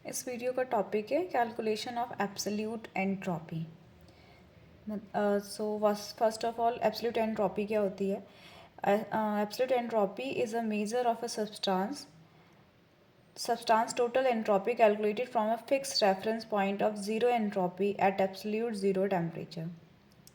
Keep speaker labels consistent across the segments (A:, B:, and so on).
A: इस वीडियो का टॉपिक है calculation of absolute entropy. So first of all absolute entropy क्या होती है? Absolute entropy is a measure of a substance total entropy calculated from a fixed reference point of zero entropy at absolute zero temperature।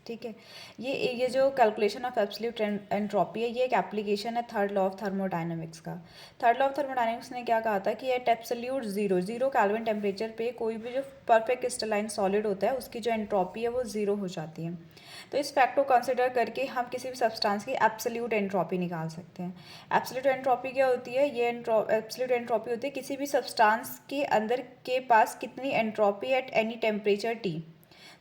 A: ठीक है, ये जो calculation of absolute entropy है, ये एक एप्लीकेशन है थर्ड लॉ ऑफ थर्मोडायनेमिक्स का। Third law of thermodynamics ने क्या कहा था कि at absolute zero kelvin temperature पे कोई भी जो परफेक्ट क्रिस्टलाइन सॉलिड होता है उसकी जो एंट्रोपी है वो ज़ीरो हो जाती है। तो इस फैक्ट को कंसिडर करके हम किसी भी सब्सटेंस की एब्सोल्यूट एंट्रोपी निकाल सकते हैं। एब्सोल्यूट एंट्रोपी क्या होती है? ये एब्सोल्यूट एंट्रोपी होती है किसी भी सब्सटेंस के अंदर के पास कितनी entropy at any temperature T.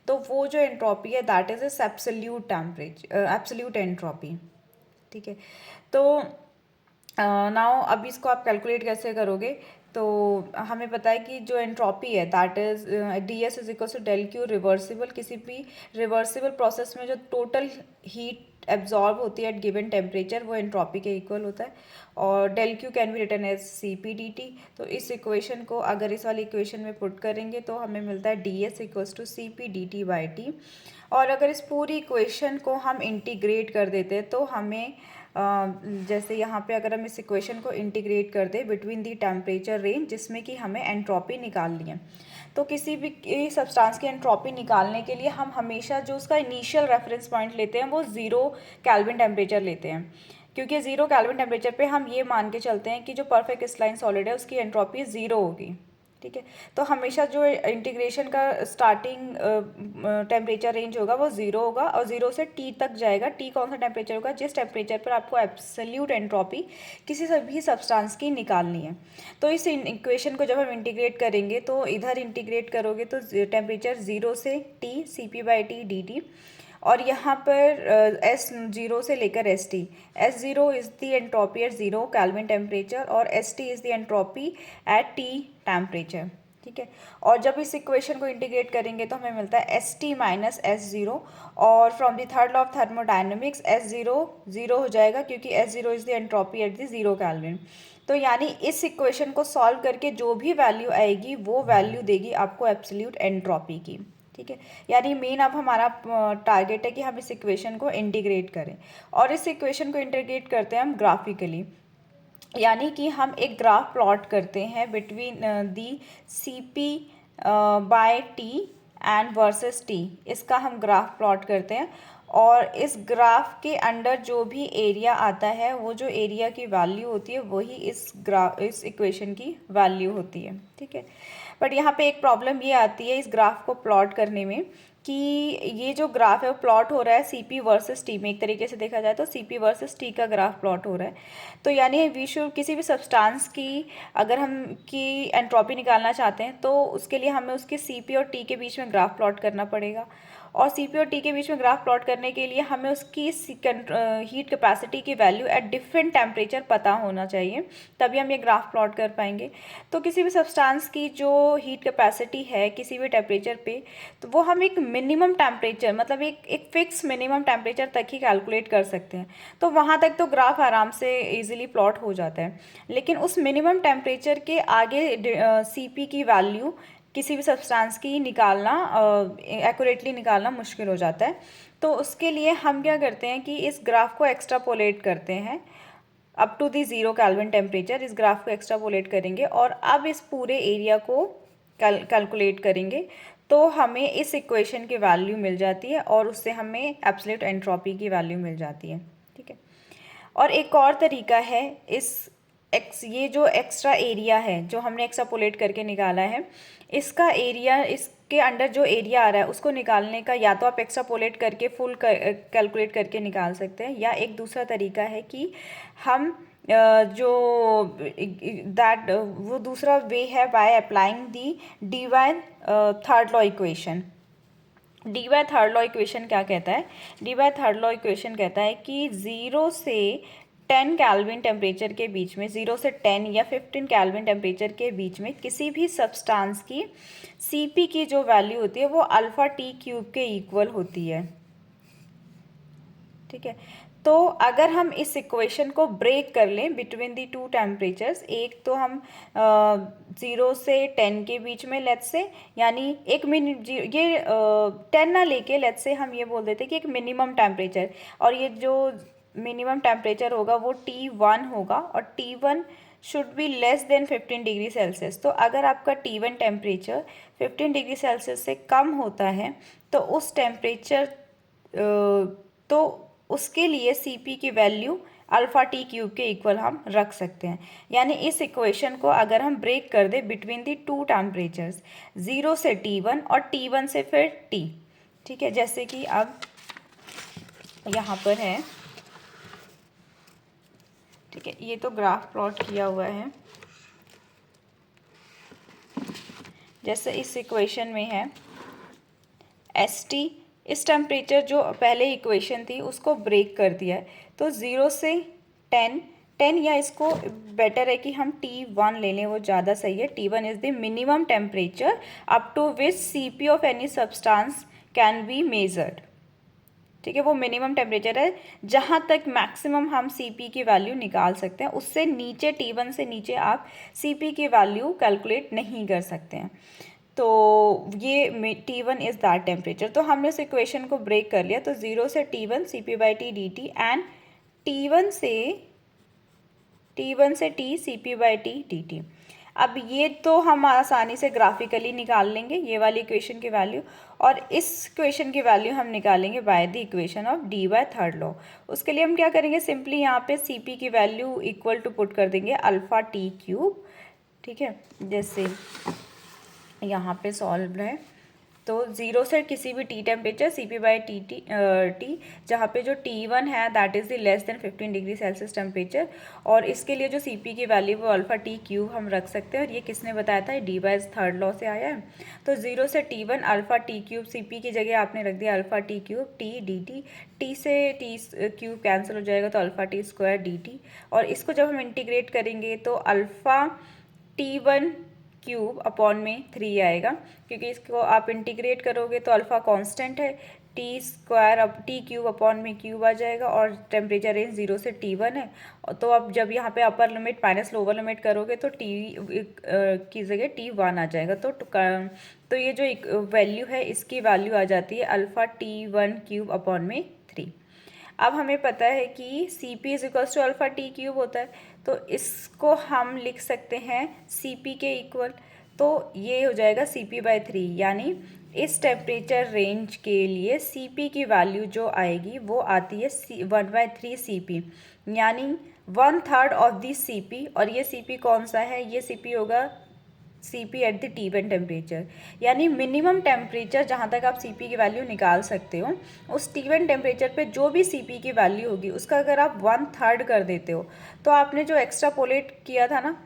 A: तो वो जो एंट्रोपी है that is is absolute temperature, absolute entropy. ठीक है, तो नाउ अब इसको आप कैलकुलेट कैसे करोगे? तो हमें पता है कि जो एंट्रोपी है that is D S is equal to del Q reversible. किसी भी रिवर्सिबल प्रोसेस में जो टोटल हीट एब्जॉर्ब होती है एट गिवन टेम्परेचर वो एंट्रोपी के इक्वल होता है। और del Q can be written as C P D T. तो इस इक्वेशन को अगर इस वाली इक्वेशन में पुट करेंगे तो हमें मिलता है D S equals to C P D T by T. और अगर इस पूरी इक्वेशन को हम इंटीग्रेट कर देते तो हमें जैसे यहाँ पे अगर हम इस इक्वेशन को इंटीग्रेट कर दें बिटवीन दी टेम्परेचर रेंज जिसमें कि हमें एंट्रोपी निकालनी है, तो किसी भी सब्सटेंस की एंट्रोपी निकालने के लिए हम हमेशा जो उसका इनिशियल रेफरेंस पॉइंट लेते हैं वो ज़ीरो केल्विन टेम्परेचर लेते हैं, क्योंकि ज़ीरो केल्विन टेम्परेचर पे हम ये मान के चलते हैं कि जो परफेक्ट क्रिस्टलाइन सॉलिड है उसकी एंट्रोपी ज़ीरो होगी। ठीक है, तो हमेशा जो इंटीग्रेशन का स्टार्टिंग टेम्परेचर रेंज होगा वो ज़ीरो होगा और ज़ीरो से टी तक जाएगा। टी कौन सा टेम्परेचर होगा? जिस टेम्परेचर पर आपको एब्सोल्यूट एंट्रोपी किसी भी सब्सटेंस की निकालनी है। तो इस इक्वेशन को जब हम इंटीग्रेट करेंगे तो इधर इंटीग्रेट करोगे तो टेम्परेचर ज़ीरो से T C P by T D T, और यहाँ पर एस जीरो से लेकर S T. S zero is the entropy at zero kelvin temperature और S T is the entropy at T temperature. ठीक है, और जब इस इक्वेशन को इंटीग्रेट करेंगे तो हमें मिलता है S T minus S zero. और from the third law of thermodynamics S zero zero हो जाएगा क्योंकि S zero is the entropy at the zero kelvin. तो यानी इस इक्वेशन को सॉल्व करके जो भी वैल्यू आएगी वो वैल्यू देगी आपको एब्सोल्यूट एंट्रोपी की। ठीक है, यानी मेन अब हमारा टारगेट है कि हम इस इक्वेशन को इंटीग्रेट करें, और इस इक्वेशन को इंटीग्रेट करते हैं हम ग्राफिकली, यानी कि हम एक ग्राफ प्लॉट करते हैं between the C P by T and versus T. इसका हम ग्राफ प्लॉट करते हैं और इस ग्राफ के अंडर जो भी एरिया आता है वो जो एरिया की वैल्यू होती है वही इस इक्वेशन की वैल्यू होती है। ठीक है, बट यहाँ पे एक प्रॉब्लम ये आती है इस ग्राफ को प्लॉट करने में कि ये जो ग्राफ है वो प्लॉट हो रहा है सी पी वर्सेस टी में। एक तरीके से देखा जाए तो सी पी वर्सेस टी का ग्राफ प्लॉट हो रहा है। तो यानी वी शुड किसी भी सब्सटेंस की अगर हम की एंट्रोपी निकालना चाहते हैं तो उसके लिए हमें उसके सी पी और टी के बीच में ग्राफ प्लॉट करना पड़ेगा, और सी पी और टी के बीच में ग्राफ प्लॉट करने के लिए हमें उसकी हीट कैपेसिटी की वैल्यू एट डिफरेंट टेम्परेचर पता होना चाहिए, तभी हम ये ग्राफ प्लॉट कर पाएंगे। तो किसी भी सब्सटेंस की जो हीट कैपेसिटी है किसी भी टेम्परेचर पे, तो वो हम एक मिनिमम टेम्परेचर मतलब एक फिक्स मिनिमम टेम्परेचर तक ही कैलकुलेट कर सकते हैं। तो वहाँ तक तो ग्राफ आराम से इजीली प्लॉट हो जाता है, लेकिन उस मिनिमम टेम्परेचर के आगे सी पी की वैल्यू किसी भी सब्सटेंस की निकालना एक्यूरेटली निकालना मुश्किल हो जाता है। तो उसके लिए हम क्या करते हैं कि इस ग्राफ को एक्स्ट्रापोलेट करते हैं up to the zero kelvin temperature. इस ग्राफ को एक्स्ट्रापोलेट करेंगे और अब इस पूरे एरिया को कैलकुलेट करेंगे तो हमें इस इक्वेशन की वैल्यू मिल जाती है और उससे हमें एब्सोल्यूट एंट्रोपी की वैल्यू मिल जाती है। ठीक है, और एक और तरीका है ये जो एक्स्ट्रा एरिया है जो हमने एक्स्ट्रापोलेट करके निकाला है, इसका एरिया इसके अंडर जो एरिया आ रहा है उसको निकालने का या तो आप एक्स्ट्रापोलेट करके फुल कैलकुलेट करके निकाल सकते हैं, या एक दूसरा तरीका है कि हम जो वो दूसरा वे है by applying the Debye third law equation. Debye third law equation क्या कहता है? Debye third law equation कहता है कि 0 से 10 केल्विन टेम्परेचर के बीच में, 0 से 10 या 15 केल्विन टेम्परेचर के बीच में किसी भी सब्सटेंस की सी पी की जो वैल्यू होती है वो अल्फ़ा टी क्यूब के इक्वल होती है। ठीक है, तो अगर हम इस इक्वेशन को ब्रेक कर लें बिटवीन दी टू टेम्परेचर्स, एक तो हम 0 से 10 के बीच में लेट्स से, यानी एक मिनट ये 10 ना लेके लेट्स से हम ये बोल देते कि एक मिनिमम टेम्परेचर, और ये जो मिनिमम टेम्परेचर होगा वो T1 होगा, और T1 should be less than 15 degree Celsius. तो अगर आपका T1 टेम्परेचर 15 डिग्री सेल्सियस से कम होता है तो उस टेम्परेचर तो उसके लिए Cp की वैल्यू अल्फ़ा टी क्यूब के इक्वल हम रख सकते हैं। यानी इस इक्वेशन को अगर हम ब्रेक कर दें बिटवीन दी टू टेम्परेचर्स, 0 से T1 और T1 से फिर T, ठीक है। जैसे कि अब यहाँ पर है, ठीक है, ये तो ग्राफ प्लॉट किया हुआ है। जैसे इस इक्वेशन में है ST, इस टेम्परेचर जो पहले इक्वेशन थी उसको ब्रेक कर दिया है, तो 0 से 10 या इसको बेटर है कि हम T1 ले लें, वो ज़्यादा सही है। T1 is the minimum temperature up to which Cp of any substance can be measured, ठीक है। वो मिनिमम टेम्परेचर है जहाँ तक मैक्सिमम हम Cp की वैल्यू निकाल सकते हैं, उससे नीचे T1 से नीचे आप Cp की वैल्यू कैलकुलेट नहीं कर सकते हैं। तो ये T1 इज़ दैट टेम्परेचर। तो हमने इस इक्वेशन को ब्रेक कर लिया, तो 0 से T1 Cp/T dt and T1 से T Cp/T dt। अब ये तो हम आसानी से ग्राफिकली निकाल लेंगे ये वाली इक्वेशन की वैल्यू, और इस इक्वेशन की वैल्यू हम निकालेंगे by the equation of D by third law. उसके लिए हम क्या करेंगे, सिंपली यहाँ पे Cp की वैल्यू इक्वल टू पुट कर देंगे अल्फ़ा टी क्यूब, ठीक है। जैसे यहाँ पे सॉल्व है, तो 0 से किसी भी T टेम्परेचर Cp/T जहाँ पे जो T1 है that is the less than 15 degree Celsius temperature, और इसके लिए जो Cp की वैल्यू वो अल्फ़ा टी क्यूब हम रख सकते हैं। और ये किसने बताया था, डी बाय थर्ड लॉ से आया है। तो 0 से T1 alpha T cube, Cp की जगह आपने रख दिया alpha T cube T dt, T से T क्यूब कैंसिल हो जाएगा तो अल्फ़ा टी स्क्वायर dt, और इसको जब हम इंटीग्रेट करेंगे तो अल्फ़ा T1 क्यूब अपॉन में 3 आएगा, क्योंकि इसको आप इंटीग्रेट करोगे तो अल्फ़ा कांस्टेंट है, टी स्क्वायर अब टी क्यूब अपॉन में क्यूब आ जाएगा, और टेम्परेचर रेंज 0 से T1 है। तो अब जब यहाँ पे upper limit minus lower limit करोगे तो T की जगह T1 आ जाएगा। तो ये जो वैल्यू है इसकी वैल्यू आ जाती है अल्फ़ा T1 क्यूब अपॉन में 3। अब हमें पता है कि Cp is equals to alpha T cube होता है, तो इसको हम लिख सकते हैं Cp के इक्वल, तो ये हो जाएगा Cp/3, यानी इस टेम्परेचर रेंज के लिए Cp की वैल्यू जो आएगी वो आती है 1/3 Cp, यानी 1/3 ऑफ दी Cp। और ये Cp कौन सा है, ये Cp होगा Cp at the T1 temperature, यानी मिनिमम टेम्परेचर जहाँ तक आप Cp की वैल्यू निकाल सकते हो, उस T1 टेम्परेचर पे जो भी Cp की वैल्यू होगी उसका अगर आप 1/3 कर देते हो, तो आपने जो एक्स्ट्रापोलेट किया था ना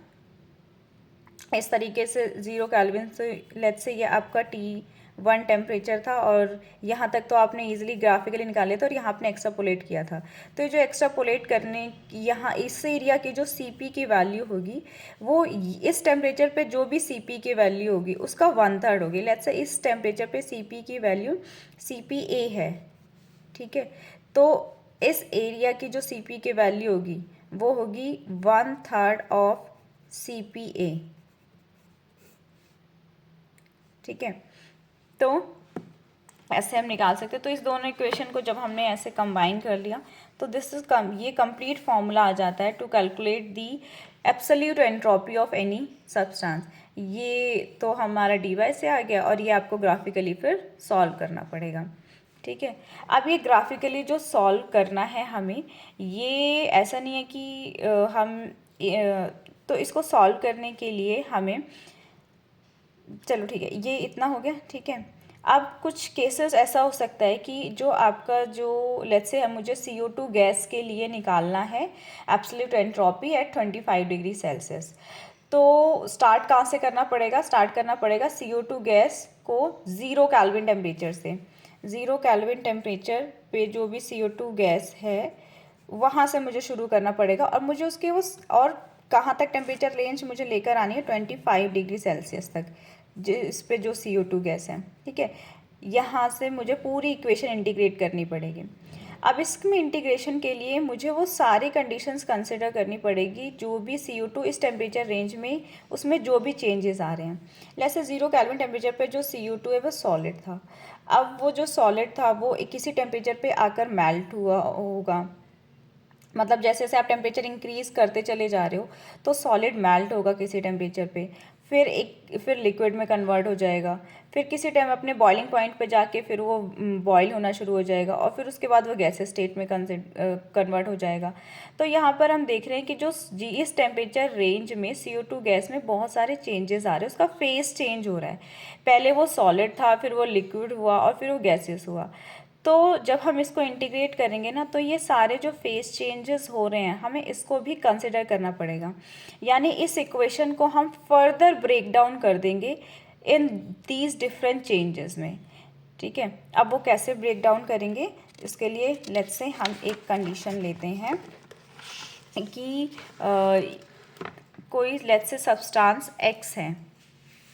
A: इस तरीके से 0 केल्विन से, लेट्स से ये आपका T1 टेम्परेचर था, और यहाँ तक तो आपने इजीली ग्राफिकली निकाले थे और यहाँ आपने एक्स्ट्रापोलेट किया था। तो ये जो एक्स्ट्रापोलेट करने यहाँ इस एरिया की जो Cp की वैल्यू होगी वो इस टेम्परेचर पे जो भी Cp की वैल्यू होगी उसका 1/3 होगी। लेट्स से इस टेम्परेचर पे Cp की वैल्यू Cpa है, ठीक है। तो इस एरिया की जो Cp की वैल्यू होगी वो होगी 1/3 ऑफ Cpa, ठीक है। तो ऐसे हम निकाल सकते हैं। तो इस दोनों इक्वेशन को जब हमने ऐसे कंबाइन कर लिया तो दिस इज ये कंप्लीट फॉर्मूला आ जाता है to calculate the absolute entropy of any substance. ये तो हमारा डी वाई से आ गया, और ये आपको ग्राफिकली फिर सॉल्व करना पड़ेगा, ठीक है। अब ये ग्राफिकली जो सॉल्व करना है हमें, ये ऐसा नहीं है कि तो इसको सॉल्व करने के लिए हमें, चलो ठीक है, ये इतना हो गया, ठीक है। अब कुछ केसेस ऐसा हो सकता है कि जो आपका जो लेट्स से मुझे CO2 गैस के लिए निकालना है absolute entropy at 25 degree Celsius, तो स्टार्ट कहाँ से करना पड़ेगा, स्टार्ट करना पड़ेगा CO2 गैस को 0 केल्विन टेम्परेचर से। 0 केल्विन टेम्परेचर पे जो भी CO2 गैस है वहाँ से मुझे शुरू करना पड़ेगा, और मुझे उसके और कहाँ तक टेम्परेचर रेंज मुझे लेकर आनी है 25 डिग्री सेल्सियस तक, जिस पे जो CO2 गैस है, ठीक है। यहाँ से मुझे पूरी इक्वेशन इंटीग्रेट करनी पड़ेगी। अब इसमें इंटीग्रेशन के लिए मुझे वो सारी कंडीशंस कंसिडर करनी पड़ेगी जो भी CO2 इस टेम्परेचर रेंज में उसमें जो भी चेंजेस आ रहे हैं। जैसे 0 केल्विन टेम्परेचर पे जो CO2 है वो सॉलिड था। अब वो जो सॉलिड था वो किसी टेम्परेचर पे आकर मेल्ट हुआ होगा, मतलब जैसे जैसे आप टेम्परेचर इंक्रीज़ करते चले जा रहे हो तो सॉलिड मेल्ट होगा किसी टेम्परेचर पे, फिर लिक्विड में कन्वर्ट हो जाएगा, फिर किसी टाइम अपने बॉइलिंग पॉइंट पे जाके फिर वो बॉईल होना शुरू हो जाएगा और फिर उसके बाद वो गैसेस स्टेट में कन्वर्ट हो जाएगा। तो यहाँ पर हम देख रहे हैं कि जो इस टेम्परेचर रेंज में CO2 गैस में बहुत सारे चेंजेस आ रहे हैं, उसका फेस चेंज हो रहा है। पहले वो सॉलिड था, फिर वो लिक्विड हुआ और फिर वो गैसेस हुआ। तो जब हम इसको इंटीग्रेट करेंगे ना, तो ये सारे जो फेस चेंजेस हो रहे हैं हमें इसको भी कंसिडर करना पड़ेगा। यानी इस इक्वेशन को हम फर्दर ब्रेक डाउन कर देंगे इन दीज डिफरेंट चेंजेस में। ठीक है, अब वो कैसे ब्रेक डाउन करेंगे, इसके लिए लेट्स से हम एक कंडीशन लेते हैं कि कोई लेट्स से सब्सटेंस X है।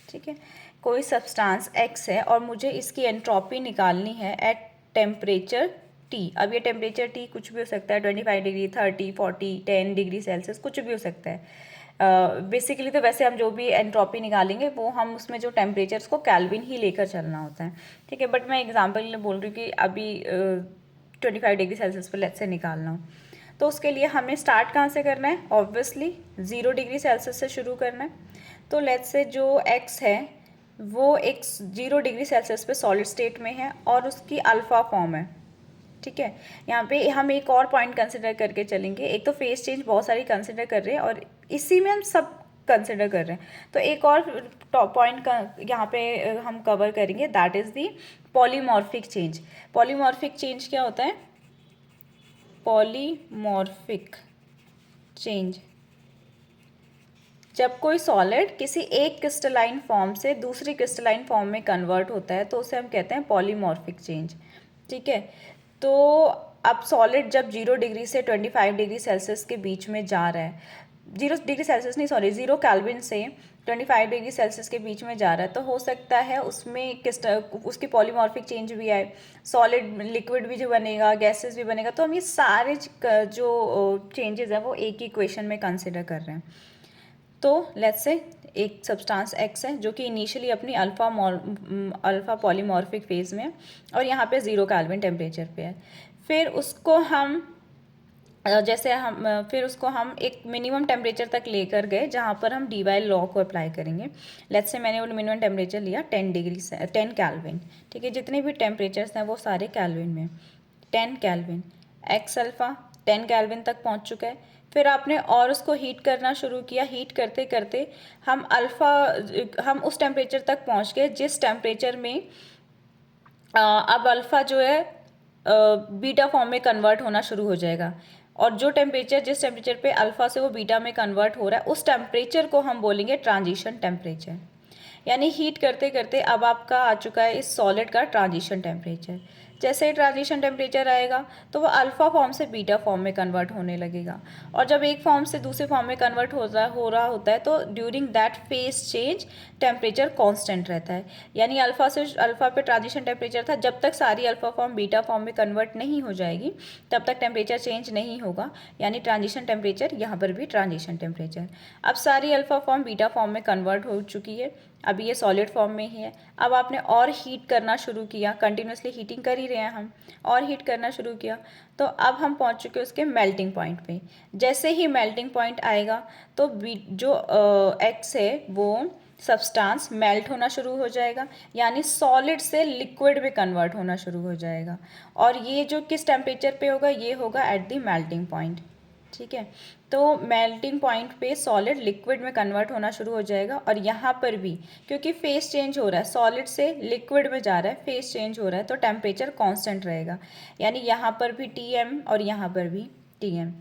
A: ठीक है, कोई सब्सटेंस X है और मुझे इसकी एंट्रोपी निकालनी है एट टेम्परेचर T। अब ये टेम्परेचर T कुछ भी हो सकता है, 25 डिग्री, 30, 40, 10 डिग्री सेल्सियस, कुछ भी हो सकता है। बेसिकली तो वैसे हम जो भी एंट्रोपी निकालेंगे वो हम उसमें जो टेम्परेचर्स को केल्विन ही लेकर चलना होता है। ठीक है, बट मैं एग्जांपल के लिए बोल रही हूँ कि अभी 25 डिग्री सेल्सियस पर लेट्स से निकालना हो, तो उसके लिए हमें स्टार्ट कहाँ से करना है, ऑब्वियसली 0 डिग्री सेल्सियस से शुरू करना है। तो लेट्स से जो X है वो एक 0 डिग्री सेल्सियस पे सॉलिड स्टेट में है और उसकी अल्फ़ा फॉर्म है। ठीक है, यहाँ पे हम एक और पॉइंट कंसिडर करके चलेंगे। एक तो फेस चेंज बहुत सारी कंसिडर कर रहे हैं और इसी में हम सब कंसिडर कर रहे हैं, तो एक और पॉइंट का यहाँ पे हम कवर करेंगे, that is the polymorphic change. Polymorphic change क्या होता है, पॉलीमॉर्फिक चेंज जब कोई सॉलिड किसी एक क्रिस्टलाइन फॉर्म से दूसरी क्रिस्टलाइन फॉर्म में कन्वर्ट होता है तो उसे हम कहते हैं पॉलीमॉर्फिक चेंज। ठीक है, तो अब सॉलिड जब 0 डिग्री से 25 डिग्री सेल्सियस के बीच में जा रहा है, 0 डिग्री सेल्सियस नहीं, सॉरी 0 केल्विन से 25 डिग्री सेल्सियस के बीच में जा रहा है, तो हो सकता है उसमें उसकी पॉलीमॉर्फिक चेंज भी आए, सॉलिड लिक्विड भी जो बनेगा, गैसेस भी बनेगा। तो हम ये सारे जो चेंजेस हैं वो एक ही इक्वेशन में कंसिडर कर रहे हैं। तो लेट्स से एक सब्सटेंस X है जो कि इनिशियली अपनी अल्फ़ा पॉलीमॉर्फिक फेज में है और यहाँ पे 0 केल्विन टेम्परेचर पे है। फिर उसको हम फिर उसको हम एक मिनिमम टेम्परेचर तक लेकर गए जहाँ पर हम डी-वाइल लॉ को अप्लाई करेंगे। लेट्स से मैंने वो मिनिमम टेम्परेचर लिया 10 केल्विन। ठीक है, जितने भी टेम्परेचर्स हैं वो सारे केल्विन में। 10 केल्विन, X अल्फ़ा 10 केल्विन तक पहुँच चुका है। फिर आपने और उसको हीट करना शुरू किया, हीट करते करते हम उस टेम्परेचर तक पहुँच गए जिस टेम्परेचर में अब अल्फ़ा जो है बीटा फॉर्म में कन्वर्ट होना शुरू हो जाएगा। और जिस टेम्परेचर पे अल्फ़ा से वो बीटा में कन्वर्ट हो रहा है उस टेम्परेचर को हम बोलेंगे ट्रांजिशन टेम्परेचर। यानी हीट करते करते अब आपका आ चुका है इस सॉलिड का ट्रांजिशन टेम्परेचर। जैसे ही ट्रांजिशन टेम्परेचर आएगा तो वो अल्फ़ा फॉर्म से बीटा फॉर्म में कन्वर्ट होने लगेगा और जब एक फॉर्म से दूसरे फॉर्म में कन्वर्ट हो रहा होता है तो during that phase change temperature constant रहता है। यानी अल्फ़ा पे ट्रांजिशन टेम्परेचर था, जब तक सारी अल्फ़ा फॉर्म बीटा फॉर्म में कन्वर्ट नहीं हो जाएगी तब तक टेम्परेचर चेंज नहीं होगा, यानी ट्रांजिशन टेम्परेचर, यहाँ पर भी ट्रांजिशन टेम्परेचर। अब सारी अल्फ़ा फॉर्म बीटा फॉर्म में कन्वर्ट हो चुकी है, अभी ये सॉलिड फॉर्म में ही है। अब आपने और हीट करना शुरू किया, कंटिन्यूसली हीटिंग कर ही रहे हैं हम, और हीट करना शुरू किया तो अब हम पहुंच चुके उसके मेल्टिंग पॉइंट पे। जैसे ही मेल्टिंग पॉइंट आएगा तो जो X है वो सब्सटेंस मेल्ट होना शुरू हो जाएगा, यानी सॉलिड से लिक्विड में कन्वर्ट होना शुरू हो जाएगा। और ये जो किस टेम्परेचर पे होगा, ये होगा एट द मेल्टिंग पॉइंट। ठीक है, तो मेल्टिंग पॉइंट पे सॉलिड लिक्विड में कन्वर्ट होना शुरू हो जाएगा। और यहाँ पर भी क्योंकि फेस चेंज हो रहा है, सॉलिड से लिक्विड में जा रहा है, फेस चेंज हो रहा है, तो टेम्परेचर कांस्टेंट रहेगा, यानी यहाँ पर भी Tm और यहाँ पर भी Tm।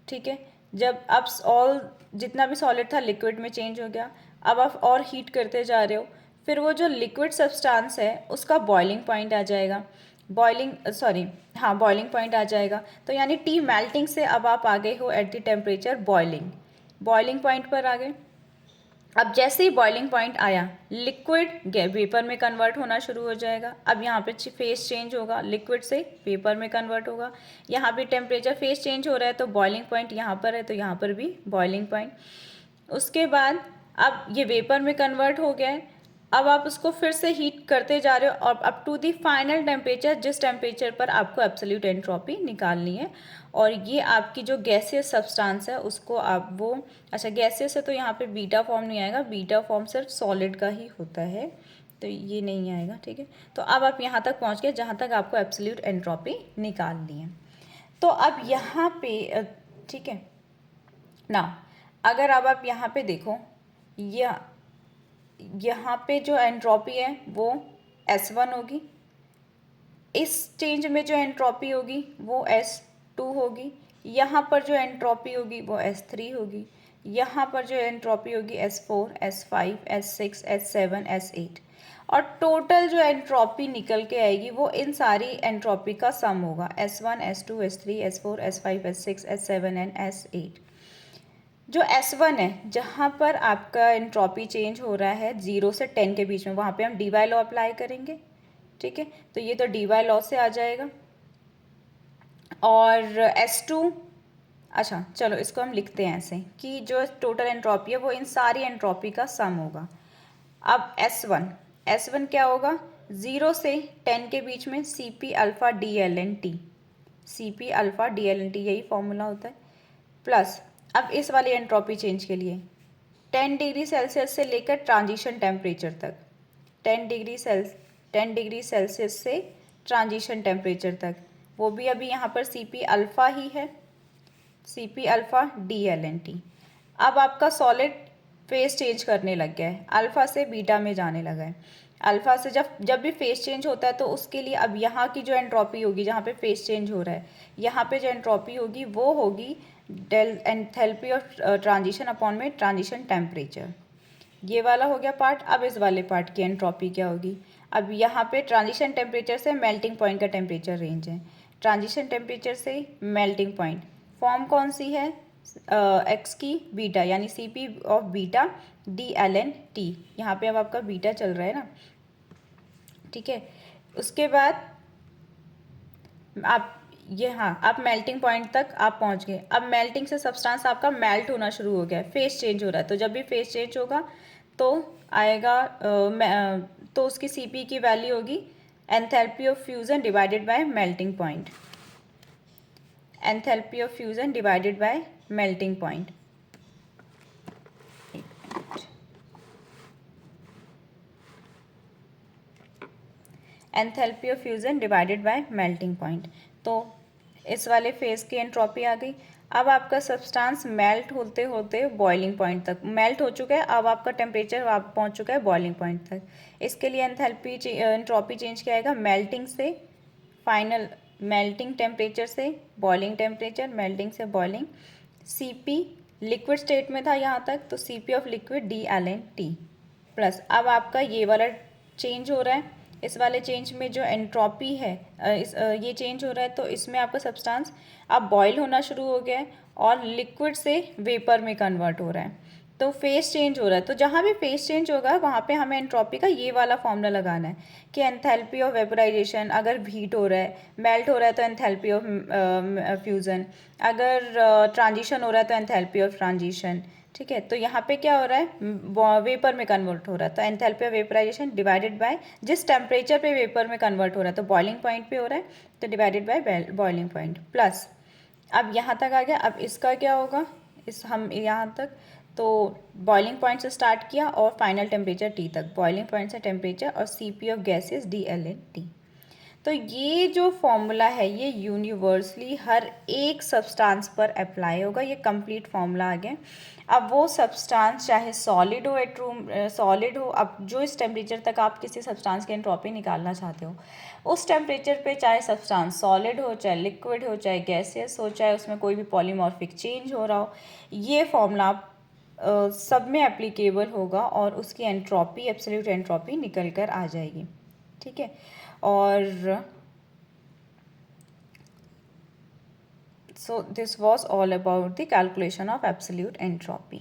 A: ठीक है, जब अब जितना भी सॉलिड था लिक्विड में चेंज हो गया, अब आप और हीट करते जा रहे हो, फिर वो जो लिक्विड सब्सटेंस है उसका बॉइलिंग पॉइंट आ जाएगा, बॉइलिंग पॉइंट आ जाएगा। तो यानी टी मेल्टिंग से अब आप आ गए हो at the temperature boiling point पर आ गए। अब जैसे ही बॉइलिंग पॉइंट आया, लिक्विड वेपर में कन्वर्ट होना शुरू हो जाएगा। अब यहाँ पे फेस चेंज होगा, लिक्विड से वेपर में कन्वर्ट होगा। यहाँ भी टेम्परेचर फेस चेंज हो रहा है, तो बॉइलिंग पॉइंट यहाँ पर है, तो यहाँ पर भी बॉइलिंग पॉइंट। उसके बाद अब ये वेपर में कन्वर्ट हो गया है। अब आप उसको फिर से हीट करते जा रहे हो और up to the final temperature, जिस टेम्परेचर पर आपको एब्सोल्यूट एंट्रोपी निकालनी है। और ये आपकी जो गैसियस सब्सटेंस है उसको आप वो, अच्छा गैसियस है तो यहाँ पे बीटा फॉर्म नहीं आएगा, बीटा फॉर्म सिर्फ सॉलिड का ही होता है, तो ये नहीं आएगा, ठीक है। तो अब आप यहाँ तक पहुँच गए जहाँ तक आपको एब्सोल्यूट एंट्रोपी निकालनी है। तो अब यहाँ पे ठीक है ना, अगर अब आप यहाँ पे देखो, यहाँ पे जो एंट्रोपी है वो S1 होगी, इस चेंज में जो एंट्रोपी होगी वो S2 होगी, यहाँ पर जो एंट्रोपी होगी वो S3 होगी, यहाँ पर जो एंट्रोपी होगी S4, S5, S6, S7, S8। और टोटल जो एंट्रोपी निकल के आएगी वो इन सारी एंट्रोपी का सम होगा, S1, S2, S3, S4, S5, S6, S7 and S8। जो S1 है, जहाँ पर आपका एंट्रोपी चेंज हो रहा है 0 से 10 के बीच में, वहाँ पे हम डी बाई लॉ अप्लाई करेंगे, ठीक है। तो ये तो डी बाई लॉ से आ जाएगा। और S2, अच्छा चलो इसको हम लिखते हैं ऐसे कि जो टोटल एंट्रोपी है वो इन सारी एंट्रोपी का सम होगा। अब S1 क्या होगा, 0 से 10 के बीच में CP alpha DLN-T, CP alpha DLN-T यही फॉर्मूला होता है, प्लस अब इस वाली एंट्रोपी चेंज के लिए 10 डिग्री सेल्सियस से लेकर ट्रांजिशन टेम्परेचर तक, 10 डिग्री सेल्सियस से ट्रांजिशन टेम्परेचर तक, वो भी अभी यहाँ पर CP अल्फ़ा ही है, CP अल्फ़ा DLN-T। अब आपका सॉलिड फेस चेंज करने लग गया है, अल्फ़ा से बीटा में जाने लगा है। अल्फ़ा से जब भी फेस चेंज होता है तो उसके लिए अब यहाँ की जो एंट्रोपी होगी, जहाँ पे फेस चेंज हो रहा है, यहाँ पे जो एंट्रोपी होगी वो होगी del enthalpy of transition upon में ट्रांजिशन टेम्परेचर। ये वाला हो गया पार्ट। अब इस वाले पार्ट की एंट्रोपी क्या होगी, अब यहाँ पे ट्रांजिशन टेम्परेचर से मेल्टिंग पॉइंट का टेम्परेचर रेंज है, ट्रांजिशन टेम्परेचर से मेल्टिंग पॉइंट, फॉर्म कौन सी है, एक्स की बीटा, यानी CP ऑफ बीटा DLN-T। यहाँ पे अब आपका बीटा चल रहा है ना, ठीक है। उसके बाद आप आप मेल्टिंग पॉइंट तक आप पहुँच गए। अब मेल्टिंग से सब्सटेंस आपका मेल्ट होना शुरू हो गया, फेस चेंज हो रहा है, तो जब भी फेस चेंज होगा तो आएगा तो उसकी CP की वैल्यू होगी enthalpy of fusion divided by melting point, enthalpy of fusion divided by melting point. Enthalpy of fusion divided by melting point. तो इस वाले फेज़ की एंट्रोपी आ गई। अब आपका सब्सटेंस मेल्ट होते होते बॉइलिंग पॉइंट तक मेल्ट हो चुका है, अब आपका टेम्परेचर आप पहुंच चुका है बॉइलिंग पॉइंट तक। इसके लिए एंथैल्पी एंट्रोपी चेंज क्या आएगा, मेल्टिंग से फाइनल, मेल्टिंग टेम्परेचर से बॉइलिंग टेम्परेचर, मेल्टिंग से बॉइलिंग, CP लिक्विड स्टेट में था यहाँ तक, तो CP of liquid DLN-T plus अब आपका ये वाला चेंज हो रहा है, इस वाले चेंज में जो एंट्रोपी है ये चेंज हो रहा है, तो इसमें आपका सब्सटेंस अब बॉयल होना शुरू हो गया है और लिक्विड से वेपर में कन्वर्ट हो रहा है, तो फेस चेंज हो रहा है। तो जहाँ भी फेस चेंज होगा वहाँ पे हमें एंट्रोपी का ये वाला फॉर्मूला लगाना है कि एंथैल्पी ऑफ वेपोराइजेशन, अगर हीट हो रहा है, मेल्ट हो रहा है तो एंथैल्पी ऑफ फ्यूज़न, अगर ट्रांजिशन हो रहा है तो एंथैल्पी ऑफ ट्रांजिशन, ठीक है। तो यहाँ पे क्या हो रहा है, वेपर में कन्वर्ट हो रहा है, तो enthalpy of vaporisation divided by जिस टेम्परेचर पे वेपर में कन्वर्ट हो रहा है, तो बॉइलिंग पॉइंट पे हो रहा है, तो divided by boiling point plus अब यहाँ तक आ गया। अब इसका क्या होगा, इस हम यहाँ तक तो बॉइलिंग पॉइंट से स्टार्ट किया और फाइनल टेम्परेचर T तक, बॉइलिंग पॉइंट से टेम्परेचर और CP ऑफ गैसेस DLN-T। तो ये जो फॉर्मूला है ये यूनिवर्सली हर एक सब्सटेंस पर अप्लाई होगा, ये कंप्लीट फॉर्मूला आ गया। अब वो सब्सटेंस चाहे सॉलिड हो, सॉलिड हो, अब जो इस टेम्परेचर तक आप किसी सब्सटेंस की एंट्रोपी निकालना चाहते हो, उस टेम्परेचर पे चाहे सब्सटेंस सॉलिड हो, चाहे लिक्विड हो, चाहे गैसियस हो, चाहे उसमें कोई भी पॉलीमॉर्फिक चेंज हो रहा हो, ये फॉर्मूला आप सब में एप्लीकेबल होगा और उसकी एंट्रोपी, एब्सोल्यूट एंट्रोपी निकल कर आ जाएगी, ठीक है। और so this was all about the calculation of absolute entropy.